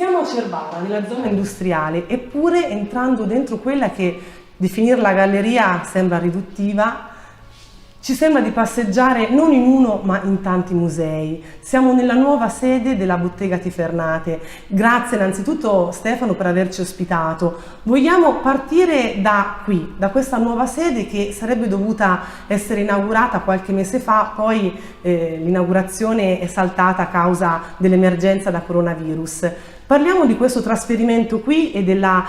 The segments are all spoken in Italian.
Siamo a Cervara, nella zona industriale, eppure entrando dentro quella che definirla galleria sembra riduttiva, ci sembra di passeggiare non in uno ma in tanti musei. Siamo nella nuova sede della Bottega Tifernate. Grazie innanzitutto Stefano per averci ospitato. Vogliamo partire da qui, da questa nuova sede che sarebbe dovuta essere inaugurata qualche mese fa, poi l'inaugurazione è saltata a causa dell'emergenza da coronavirus. Parliamo di questo trasferimento qui e della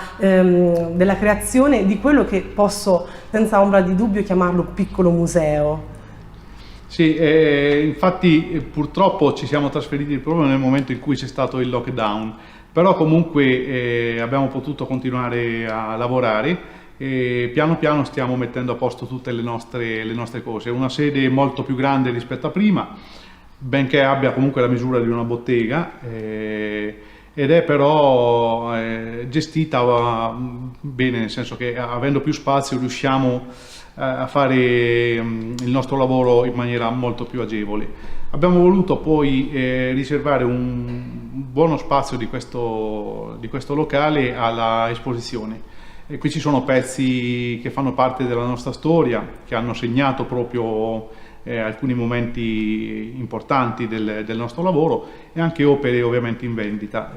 creazione di quello che posso senza ombra di dubbio chiamarlo piccolo museo. Sì, infatti purtroppo ci siamo trasferiti proprio nel momento in cui c'è stato il lockdown, però comunque abbiamo potuto continuare a lavorare e piano piano stiamo mettendo a posto tutte le nostre cose. Una sede molto più grande rispetto a prima, benché abbia comunque la misura di una bottega. Ed è però gestita bene, nel senso che avendo più spazio riusciamo a fare il nostro lavoro in maniera molto più agevole. Abbiamo voluto poi riservare un buono spazio di questo locale alla esposizione. E qui ci sono pezzi che fanno parte della nostra storia, che hanno segnato proprio alcuni momenti importanti del nostro lavoro e anche opere ovviamente in vendita.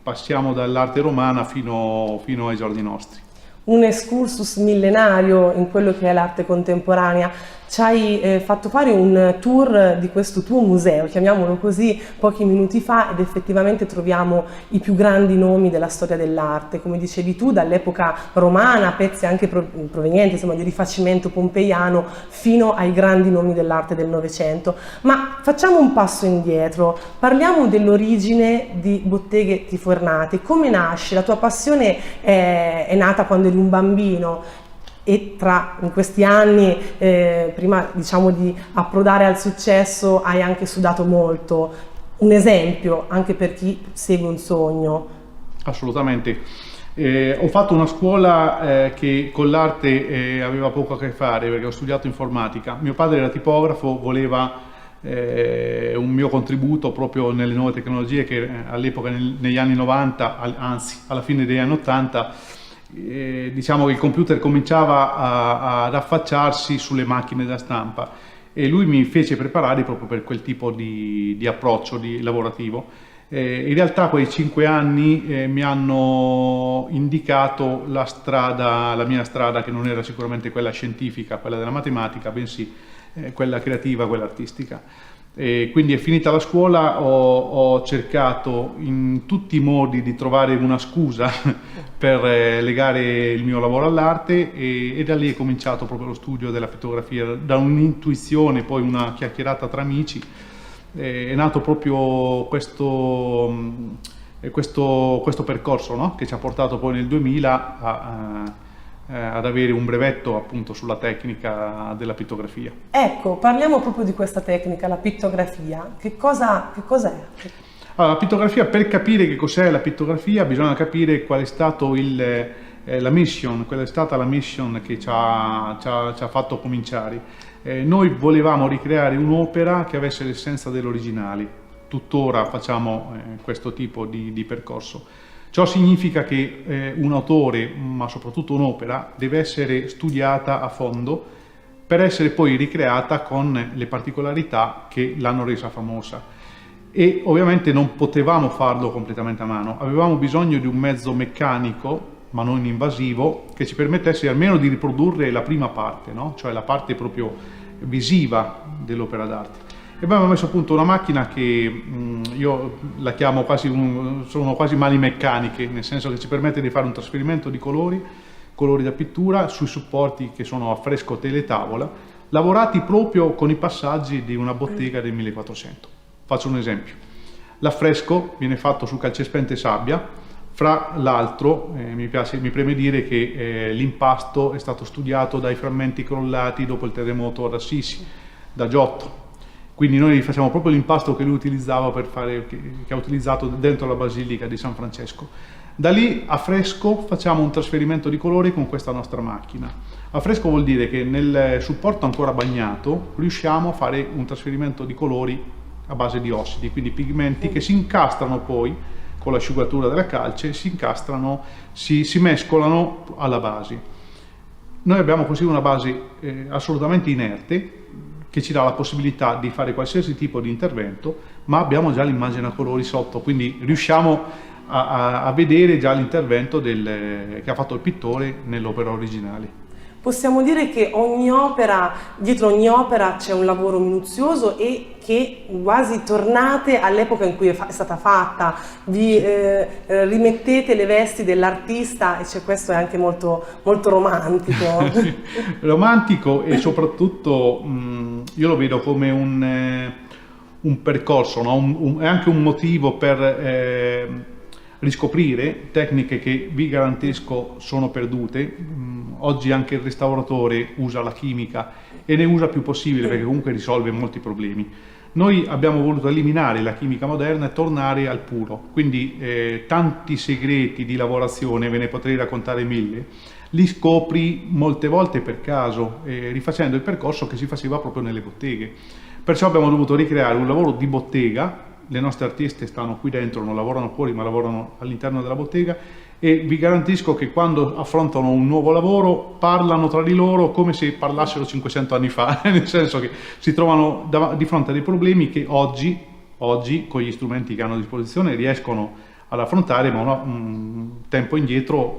Passiamo dall'arte romana fino ai giorni nostri. Un excursus millenario in quello che è l'arte contemporanea. Ci hai fatto fare un tour di questo tuo museo, chiamiamolo così, pochi minuti fa, ed effettivamente troviamo i più grandi nomi della storia dell'arte, come dicevi tu, dall'epoca romana, pezzi anche provenienti insomma, di rifacimento pompeiano, fino ai grandi nomi dell'arte del Novecento. Ma facciamo un passo indietro, parliamo dell'origine di Botteghe Tifernate. Come nasce? La tua passione è nata quando eri un bambino? E in questi anni, prima diciamo di approdare al successo, hai anche sudato molto. Un esempio anche per chi segue un sogno. Assolutamente. Ho fatto una scuola che con l'arte aveva poco a che fare, perché ho studiato informatica. Mio padre era tipografo, voleva un mio contributo proprio nelle nuove tecnologie che all'epoca, negli anni 90, anzi alla fine degli anni 80, diciamo che il computer cominciava ad affacciarsi sulle macchine da stampa e lui mi fece preparare proprio per quel tipo di approccio lavorativo. In realtà quei 5 anni mi hanno indicato la mia strada, che non era sicuramente quella scientifica, quella della matematica, bensì quella creativa, quella artistica. E quindi è finita la scuola, ho cercato in tutti i modi di trovare una scusa per legare il mio lavoro all'arte e da lì è cominciato proprio lo studio della fotografia, da un'intuizione, poi una chiacchierata tra amici, è nato proprio questo percorso, no? Che ci ha portato poi nel 2000 ad avere un brevetto appunto sulla tecnica della pittografia. Ecco, parliamo proprio di questa tecnica, la pittografia. Che cos'è? Allora, la pittografia, per capire che cos'è la pittografia bisogna capire qual è stato la mission, qual è stata la mission che ci ha fatto cominciare. Noi volevamo ricreare un'opera che avesse l'essenza dell'originale. Tuttora facciamo questo tipo di percorso. Ciò significa che un autore, ma soprattutto un'opera, deve essere studiata a fondo per essere poi ricreata con le particolarità che l'hanno resa famosa. E ovviamente non potevamo farlo completamente a mano, avevamo bisogno di un mezzo meccanico, ma non invasivo, che ci permettesse almeno di riprodurre la prima parte, no? Cioè la parte proprio visiva dell'opera d'arte. E abbiamo messo a punto una macchina che io la chiamo sono quasi mani meccaniche, nel senso che ci permette di fare un trasferimento di colori da pittura sui supporti che sono affresco teletavola, lavorati proprio con i passaggi di una bottega del 1400. Faccio un esempio. L'affresco viene fatto su calcespente sabbia, fra l'altro mi preme dire che l'impasto è stato studiato dai frammenti crollati dopo il terremoto ad Assisi, da Giotto. Quindi noi facciamo proprio l'impasto che lui utilizzava che ha utilizzato dentro la Basilica di San Francesco. Da lì a fresco facciamo un trasferimento di colori con questa nostra macchina. A fresco vuol dire che nel supporto ancora bagnato riusciamo a fare un trasferimento di colori a base di ossidi, quindi pigmenti che si incastrano poi con l'asciugatura della calce, si incastrano, si mescolano alla base. Noi abbiamo così una base assolutamente inerte, che ci dà la possibilità di fare qualsiasi tipo di intervento, ma abbiamo già l'immagine a colori sotto, quindi riusciamo a vedere già l'intervento che ha fatto il pittore nell'opera originale. Possiamo dire che dietro ogni opera c'è un lavoro minuzioso e che quasi tornate all'epoca in cui è stata fatta, vi rimettete le vesti dell'artista e questo è anche molto, molto romantico. Romantico e soprattutto io lo vedo come un percorso, no? È anche un motivo per riscoprire tecniche che vi garantisco sono perdute. Oggi anche il restauratore usa la chimica e ne usa più possibile perché comunque risolve molti problemi. Noi abbiamo voluto eliminare la chimica moderna e tornare al puro, quindi tanti segreti di lavorazione, ve ne potrei raccontare 1000, li scopri molte volte per caso, rifacendo il percorso che si faceva proprio nelle botteghe. Perciò abbiamo dovuto ricreare un lavoro di bottega. Le nostre artiste stanno qui dentro, non lavorano fuori ma lavorano all'interno della bottega, e vi garantisco che quando affrontano un nuovo lavoro parlano tra di loro come se parlassero 500 anni fa, nel senso che si trovano di fronte a dei problemi che oggi con gli strumenti che hanno a disposizione riescono ad affrontare, ma un tempo indietro,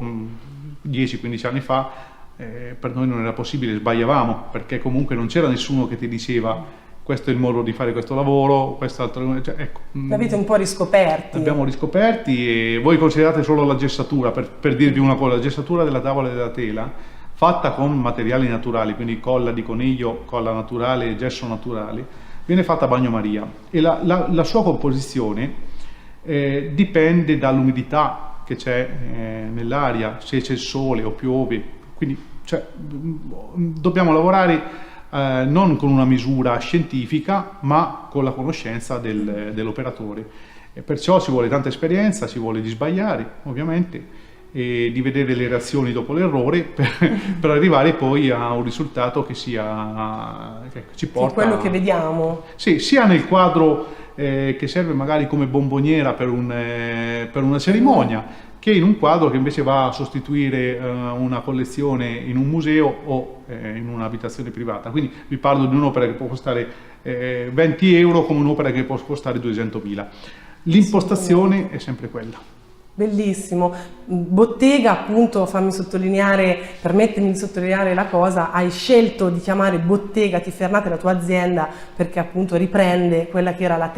10-15 anni fa, per noi non era possibile, sbagliavamo, perché comunque non c'era nessuno che ti diceva questo è il modo di fare questo lavoro, quest'altro, cioè, ecco. L'avete un po' riscoperti. Abbiamo riscoperti, e voi considerate solo la gessatura, per dirvi una cosa, la gessatura della tavola e della tela, fatta con materiali naturali, quindi colla di coniglio, colla naturale e gesso naturale, viene fatta a bagnomaria, e la sua composizione dipende dall'umidità che c'è nell'aria, se c'è il sole o piove, quindi dobbiamo lavorare non con una misura scientifica ma con la conoscenza dell'operatore, e perciò ci vuole tanta esperienza, ci vuole di sbagliare ovviamente e di vedere le reazioni dopo l'errore per arrivare poi a un risultato che ci porta quello che vediamo, sì, sia nel quadro che serve magari come bomboniera per una cerimonia, che in un quadro che invece va a sostituire una collezione in un museo o in un'abitazione privata. Quindi vi parlo di un'opera che può costare 20 euro come un'opera che può costare 200.000. L'impostazione è sempre quella. Bellissimo. Bottega, appunto, permettimi di sottolineare la cosa, hai scelto di chiamare Bottega Tifernate la tua azienda perché appunto riprende quella che era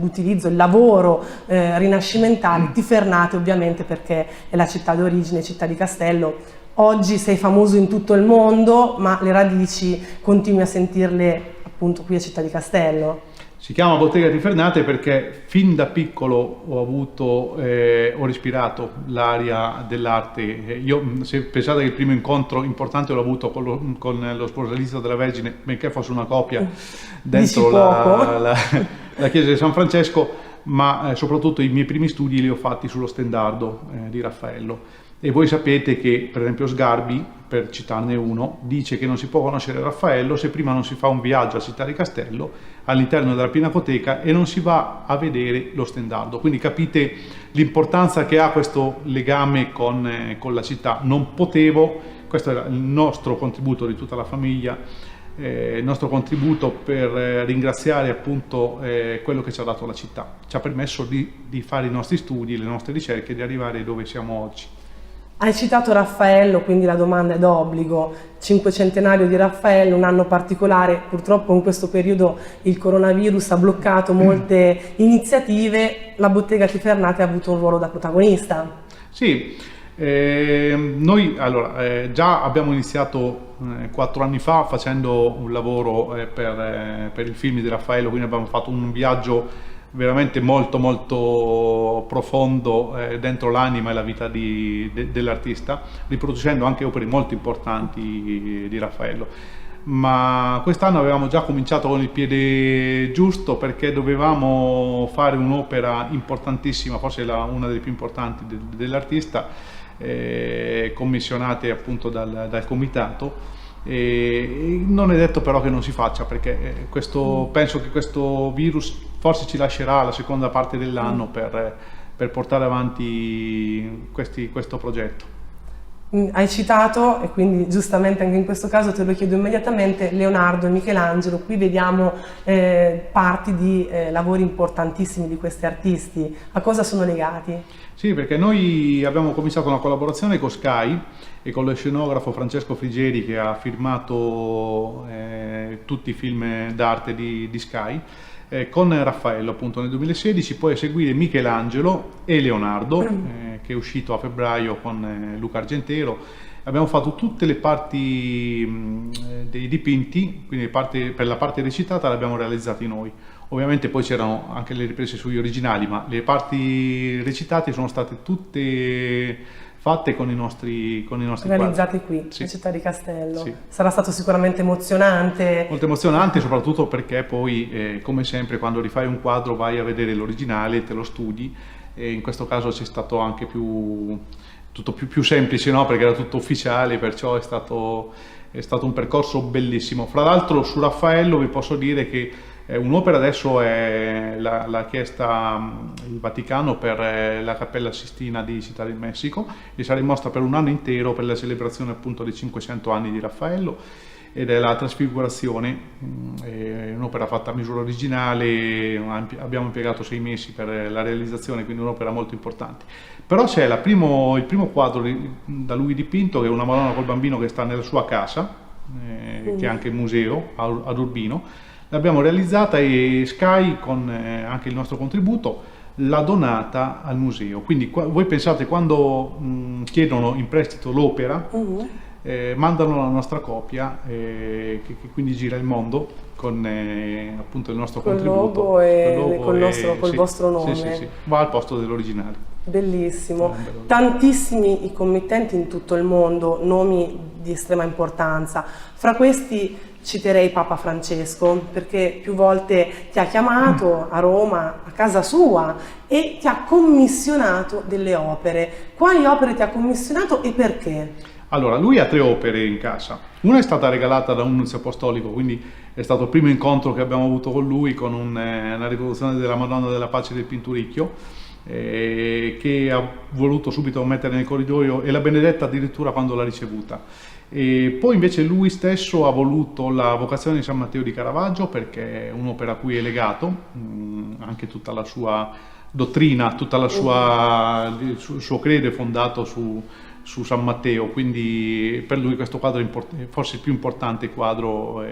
l'utilizzo, il lavoro rinascimentale, Tifernate ovviamente perché è la città d'origine, città di Castello. Oggi sei famoso in tutto il mondo, ma le radici continui a sentirle appunto qui a Città di Castello. Si chiama Bottega Tifernate perché fin da piccolo ho respirato l'aria dell'arte. Se pensate che il primo incontro importante l'ho avuto con lo sposalizio della Vergine, benché fosse una copia dentro la chiesa di San Francesco, ma soprattutto i miei primi studi li ho fatti sullo stendardo di Raffaello. E voi sapete che, per esempio, Sgarbi, per citarne uno, dice che non si può conoscere Raffaello se prima non si fa un viaggio a Città di Castello all'interno della Pinacoteca e non si va a vedere lo stendardo. Quindi capite l'importanza che ha questo legame con la città. Questo era il nostro contributo di tutta la famiglia, il nostro contributo per ringraziare appunto quello che ci ha dato la città. Ci ha permesso di fare i nostri studi, le nostre ricerche e di arrivare dove siamo oggi. Hai citato Raffaello, quindi la domanda è d'obbligo. 500° di Raffaello, un anno particolare, purtroppo in questo periodo il coronavirus ha bloccato molte iniziative, la Bottega Tifernate ha avuto un ruolo da protagonista. Sì, noi già abbiamo iniziato 4 anni fa facendo un lavoro per il film di Raffaello, quindi abbiamo fatto un viaggio veramente molto molto profondo dentro l'anima e la vita dell'artista, riproducendo anche opere molto importanti di Raffaello. Ma quest'anno avevamo già cominciato con il piede giusto perché dovevamo fare un'opera importantissima, forse una delle più importanti dell'artista, commissionate appunto dal comitato. E non è detto però che non si faccia, perché penso che questo virus forse ci lascerà la seconda parte dell'anno per per portare avanti questo progetto. Hai citato, e quindi giustamente anche in questo caso te lo chiedo immediatamente, Leonardo e Michelangelo. Qui vediamo parti di lavori importantissimi di questi artisti. A cosa sono legati? Sì, perché noi abbiamo cominciato una collaborazione con Sky e con lo scenografo Francesco Frigeri, che ha firmato tutti i film d'arte di Sky, con Raffaello appunto nel 2016, poi a seguire Michelangelo e Leonardo, che è uscito a febbraio con Luca Argentero. Abbiamo fatto tutte le parti dei dipinti, quindi per la parte recitata l'abbiamo realizzati noi. Ovviamente poi c'erano anche le riprese sugli originali, ma le parti recitate sono state tutte fatte con i nostri realizzati qui, sì. in Città di Castello. Sì. Sarà stato sicuramente emozionante. Molto emozionante, soprattutto perché poi, come sempre, quando rifai un quadro vai a vedere l'originale, te lo studi, e in questo caso c'è stato anche tutto più semplice, no? Perché era tutto ufficiale, perciò è stato un percorso bellissimo. Fra l'altro su Raffaello vi posso dire che un'opera adesso l'ha chiesta il Vaticano per la Cappella Sistina di Città del Messico, e sarà in mostra per un anno intero per la celebrazione appunto dei 500 anni di Raffaello, ed è la Trasfigurazione, è un'opera fatta a misura originale, abbiamo impiegato 6 mesi per la realizzazione, quindi un'opera molto importante. Però c'è il primo quadro da lui dipinto, che è una Madonna col bambino che sta nella sua casa, che è anche museo ad Urbino. L'abbiamo realizzata e Sky, con anche il nostro contributo, l'ha donata al museo. Quindi voi pensate, quando chiedono in prestito l'opera, mandano la nostra copia, che quindi gira il mondo con appunto il nostro contributo. Col vostro nome. Sì. Va al posto dell'originale. Bellissimo. Tantissimi i committenti in tutto il mondo, nomi di estrema importanza. Fra questi citerei Papa Francesco, perché più volte ti ha chiamato a Roma, a casa sua, e ti ha commissionato delle opere. Quali opere ti ha commissionato e perché? Allora, lui ha 3 opere in casa. Una è stata regalata da un nunzio apostolico, quindi è stato il primo incontro che abbiamo avuto con lui, con una riproduzione della Madonna della Pace del Pinturicchio, che ha voluto subito mettere nel corridoio, e l'ha benedetta addirittura quando l'ha ricevuta. E poi invece lui stesso ha voluto la Vocazione di San Matteo di Caravaggio, perché è un'opera a cui è legato, anche tutta la sua dottrina, tutto il suo credo è fondato su San Matteo, quindi per lui questo quadro è forse il più importante quadro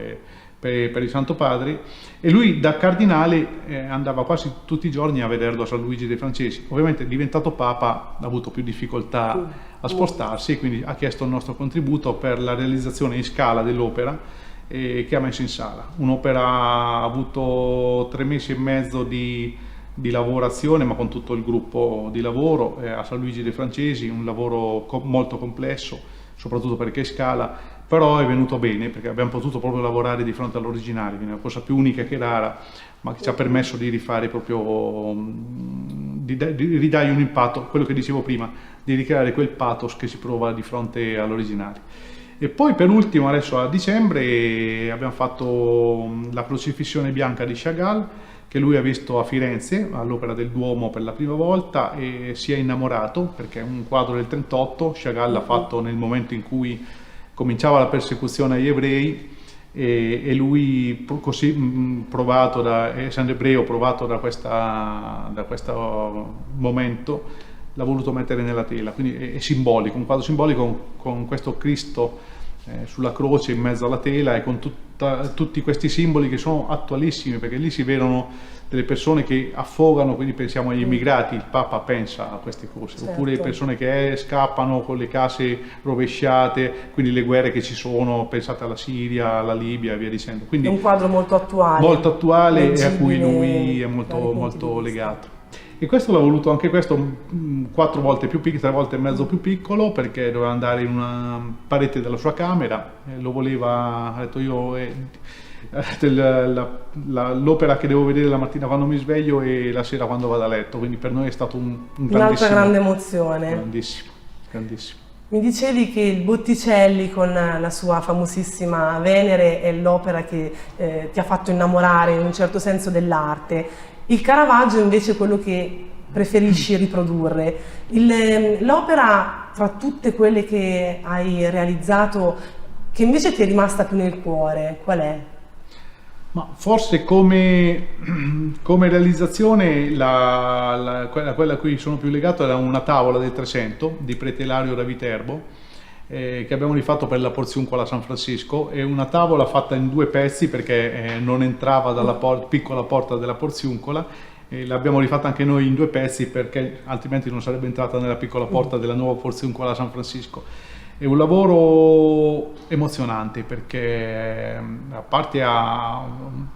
per il Santo Padre, e lui da cardinale andava quasi tutti i giorni a vederlo a San Luigi dei Francesi. Ovviamente diventato Papa ha avuto più difficoltà a spostarsi, e quindi ha chiesto il nostro contributo per la realizzazione in scala dell'opera, che ha messo in sala. Un'opera ha avuto 3 mesi e mezzo di lavorazione, ma con tutto il gruppo di lavoro a San Luigi dei Francesi, un lavoro molto complesso, soprattutto perché è scala, però è venuto bene perché abbiamo potuto proprio lavorare di fronte all'originale, quindi è una cosa più unica che rara, ma che ci ha permesso di rifare proprio, di ridare un impatto, quello che dicevo prima, di ricreare quel pathos che si prova di fronte all'originale. E poi per ultimo, adesso a dicembre, abbiamo fatto la Crocifissione bianca di Chagall, che lui ha visto a Firenze all'Opera del Duomo per la prima volta, e si è innamorato perché è un quadro del 38. Chagall l'ha fatto nel momento in cui cominciava la persecuzione agli ebrei, e lui, così provato essendo ebreo, provato da questo momento, l'ha voluto mettere nella tela. Quindi è simbolico, un quadro simbolico con questo Cristo sulla croce in mezzo alla tela, e con tutti questi simboli che sono attualissimi, perché lì si vedono delle persone che affogano, quindi pensiamo agli immigrati, il Papa pensa a queste cose, certo. Oppure persone che scappano con le case rovesciate, quindi le guerre che ci sono, pensate alla Siria, alla Libia e via dicendo. Quindi è un quadro molto attuale. Molto attuale, e a cui lui è molto legato. E questo l'ho voluto, anche questo 4 volte più piccolo, 3 volte e mezzo più piccolo, perché doveva andare in una parete della sua camera, lo voleva, ha detto io, l'opera che devo vedere la mattina quando mi sveglio e la sera quando vado a letto, quindi per noi è stato un'altra grande emozione. Grandissimo, grandissimo. Mi dicevi che il Botticelli con la sua famosissima Venere è l'opera che ti ha fatto innamorare in un certo senso dell'arte. Il Caravaggio invece è quello che preferisci riprodurre. L'opera, tra tutte quelle che hai realizzato, che invece ti è rimasta più nel cuore, qual è? Ma forse come realizzazione quella a cui sono più legato era una tavola del 300 di Prete Ilario da Viterbo, che abbiamo rifatto per la Porziuncola San Francisco. È una tavola fatta in 2 pezzi perché non entrava dalla piccola porta della Porziuncola, e l'abbiamo rifatta anche noi in 2 pezzi perché altrimenti non sarebbe entrata nella piccola porta della nuova Porziuncola San Francisco. È un lavoro emozionante perché a parte ha un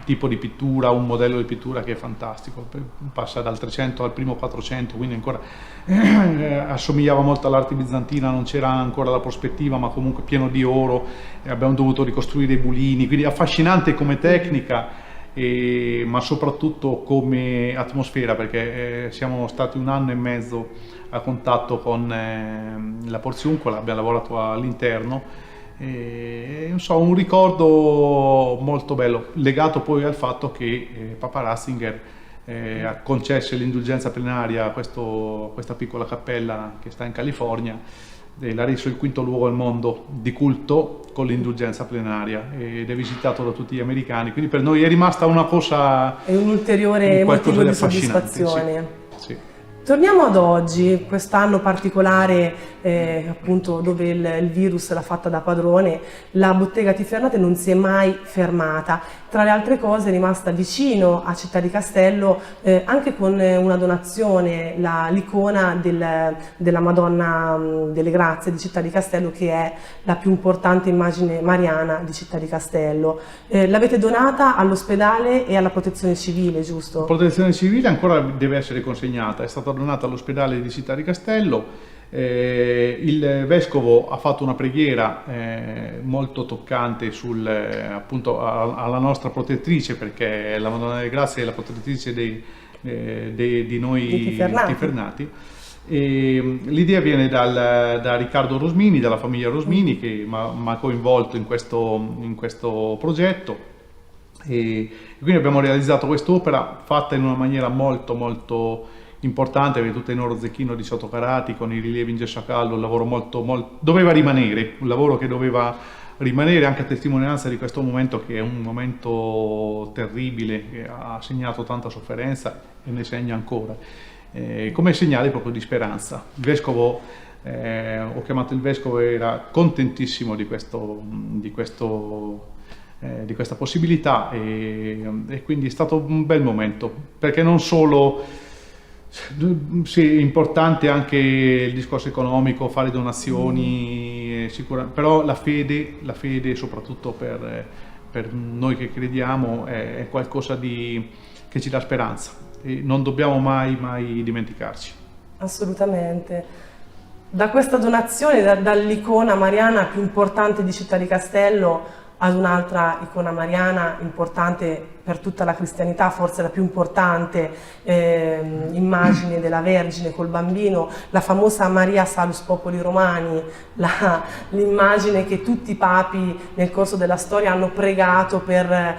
tipo di pittura, un modello di pittura che è fantastico, passa dal 300 al primo 400, quindi ancora assomigliava molto all'arte bizantina, non c'era ancora la prospettiva, ma comunque pieno di oro, e abbiamo dovuto ricostruire i bulini, quindi affascinante come tecnica, ma soprattutto come atmosfera, perché siamo stati 1 anno e mezzo a contatto con la Porziuncola, abbiamo lavorato all'interno, non so, un ricordo molto bello, legato poi al fatto che Papa Ratzinger ha concesso l'indulgenza plenaria a questa piccola cappella che sta in California, l'ha reso il 5° luogo al mondo di culto con l'indulgenza plenaria ed è visitato da tutti gli americani, quindi per noi è rimasta una cosa, è un ulteriore motivo di soddisfazione. Sì. Torniamo ad oggi, quest'anno particolare, appunto, dove il virus l'ha fatta da padrone. La bottega Tifernate non si è mai fermata. Tra le altre cose è rimasta vicino a Città di Castello anche con una donazione, l'icona della Madonna delle Grazie di Città di Castello, che è la più importante immagine mariana di Città di Castello. L'avete donata all'ospedale e alla Protezione Civile, giusto? La Protezione Civile ancora deve essere consegnata, è stata donata all'ospedale di Città di Castello. Il vescovo ha fatto una preghiera molto toccante appunto alla nostra protettrice, perché la Madonna delle Grazie è la protettrice di noi Tifernati. L'idea viene da Riccardo Rosmini, dalla famiglia Rosmini, che mi ha coinvolto in questo progetto, e quindi abbiamo realizzato quest'opera fatta in una maniera molto molto importante, perché tutta in oro zecchino 18 carati con i rilievi in gesso a caldo, un lavoro doveva rimanere, un lavoro che doveva rimanere anche a testimonianza di questo momento, che è un momento terribile, che ha segnato tanta sofferenza e ne segna ancora, come segnale proprio di speranza. Il vescovo, ho chiamato il vescovo, era contentissimo di questa possibilità, e quindi è stato un bel momento, perché non solo sì, è importante anche il discorso economico, fare donazioni, però la fede soprattutto per noi che crediamo è qualcosa che ci dà speranza, e non dobbiamo mai dimenticarci. Assolutamente. Da questa donazione, dall'icona mariana più importante di Città di Castello ad un'altra icona mariana importante per tutta la cristianità, forse la più importante immagine della Vergine col bambino, la famosa Maria Salus Populi Romani, l'immagine che tutti i papi nel corso della storia hanno pregato per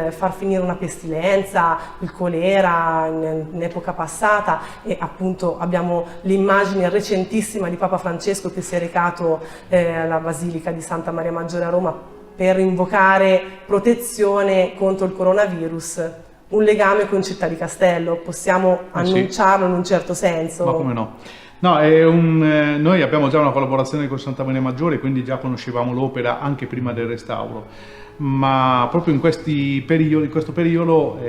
far finire una pestilenza, il colera in epoca passata, e appunto abbiamo l'immagine recentissima di Papa Francesco che si è recato alla Basilica di Santa Maria Maggiore a Roma per invocare protezione contro il coronavirus. Un legame con Città di Castello, possiamo annunciarlo in un certo senso? Ma come no? No, noi abbiamo già una collaborazione con Santa Maria Maggiore, quindi già conoscevamo l'opera anche prima del restauro, ma proprio in questo periodo,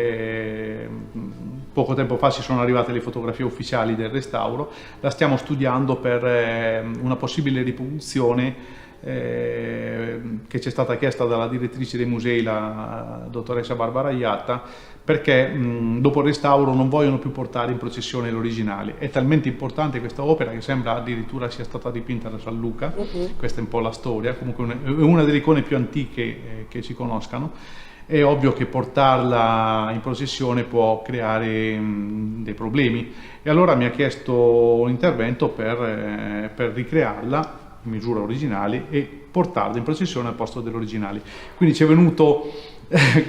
poco tempo fa ci sono arrivate le fotografie ufficiali del restauro, la stiamo studiando per una possibile riproduzione che ci è stata chiesta dalla direttrice dei musei, la dottoressa Barbara Iatta, perché dopo il restauro non vogliono più portare in processione l'originale. È talmente importante questa opera che sembra addirittura sia stata dipinta da San Luca, questa è un po' la storia, comunque è una delle icone più antiche che si conoscano. È ovvio che portarla in processione può creare dei problemi, e allora mi ha chiesto un intervento per ricrearla in misura originale e portarla in processione al posto dell'originale. Quindi ci è venuto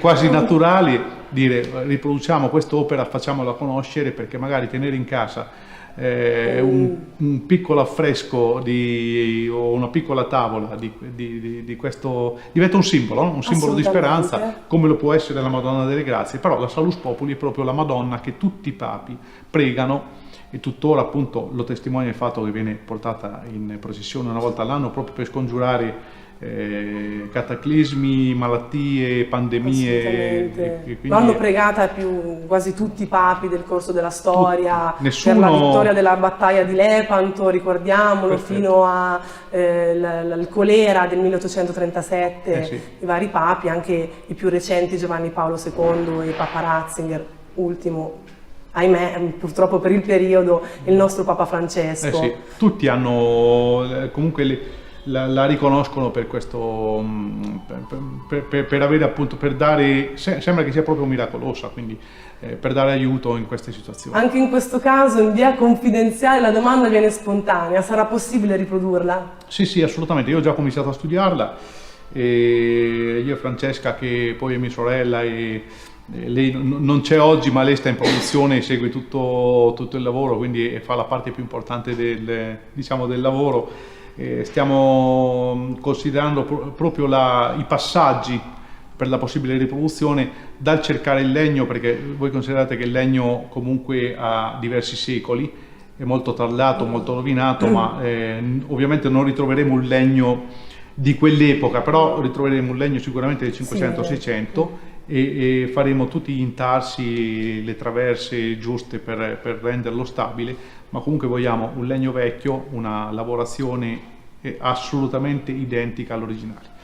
quasi naturali, dire riproduciamo quest'opera, facciamola conoscere, perché magari tenere in casa un piccolo affresco o una piccola tavola di questo diventa un simbolo di speranza, come lo può essere la Madonna delle Grazie. Però la Salus Populi è proprio la Madonna che tutti i papi pregano, e tuttora appunto lo testimonia il fatto che viene portata in processione una volta all'anno proprio per scongiurare cataclismi, malattie, pandemie. L'hanno pregata quasi tutti i papi del corso della storia, per la vittoria della battaglia di Lepanto, ricordiamolo, perfetto, fino al colera del 1837, sì, i vari papi, anche i più recenti, Giovanni Paolo II e Papa Ratzinger, ultimo, ahimè, purtroppo per il periodo, il nostro Papa Francesco. Sì, tutti hanno comunque la riconoscono per questo, per avere appunto, per dare, sembra che sia proprio miracolosa, quindi per dare aiuto in queste situazioni. Anche in questo caso, in via confidenziale, la domanda viene spontanea: sarà possibile riprodurla? Sì, assolutamente, io ho già cominciato a studiarla, e io e Francesca, che poi è mia sorella, e lei non c'è oggi, ma lei sta in produzione e segue tutto il lavoro, quindi fa la parte più importante del lavoro. Stiamo considerando proprio i passaggi per la possibile riproduzione, dal cercare il legno, perché voi considerate che il legno comunque ha diversi secoli, è molto tardato, molto rovinato, ma ovviamente non ritroveremo un legno di quell'epoca, però ritroveremo un legno sicuramente del 500-600, e faremo tutti gli intarsi, le traverse giuste per renderlo stabile, ma comunque vogliamo un legno vecchio, una lavorazione assolutamente identica all'originale.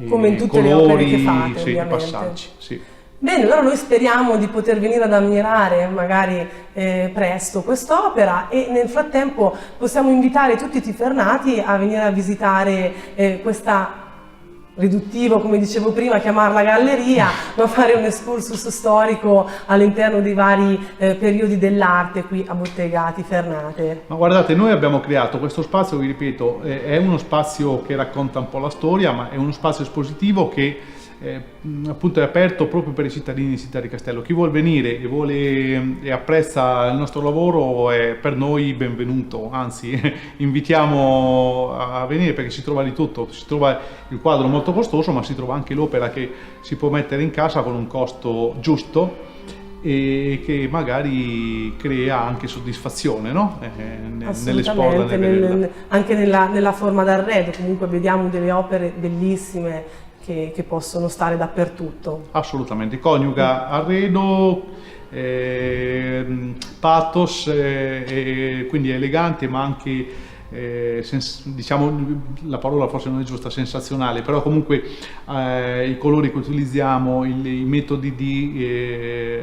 Come in tutte le opere che fate, ovviamente. Passaggi, sì. Bene, allora noi speriamo di poter venire ad ammirare magari presto quest'opera, e nel frattempo possiamo invitare tutti i tifernati a venire a visitare questa, riduttivo come dicevo prima chiamarla galleria, ma fare un excursus storico all'interno dei vari periodi dell'arte qui a Bottega Tifernate. Ma guardate, noi abbiamo creato questo spazio, vi ripeto, è uno spazio che racconta un po' la storia, ma è uno spazio espositivo che appunto è aperto proprio per i cittadini di Città di Castello. Chi vuol venire e apprezza il nostro lavoro è per noi benvenuto, anzi invitiamo a venire, perché si trova di tutto, si trova il quadro molto costoso, ma si trova anche l'opera che si può mettere in casa con un costo giusto e che magari crea anche soddisfazione, no? Nell'esporla, anche nella forma d'arredo. Comunque vediamo delle opere bellissime che possono stare dappertutto. Assolutamente, coniuga arredo, pathos, quindi è elegante, ma anche diciamo, la parola forse non è giusta, sensazionale, però comunque i colori che utilizziamo, i metodi di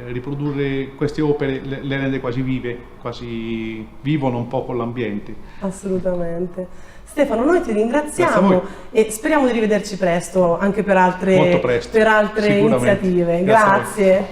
riprodurre queste opere le rende quasi vive, quasi vivono un po' con l'ambiente. Assolutamente. Stefano, noi ti ringraziamo e speriamo di rivederci presto, anche per altre iniziative. Grazie.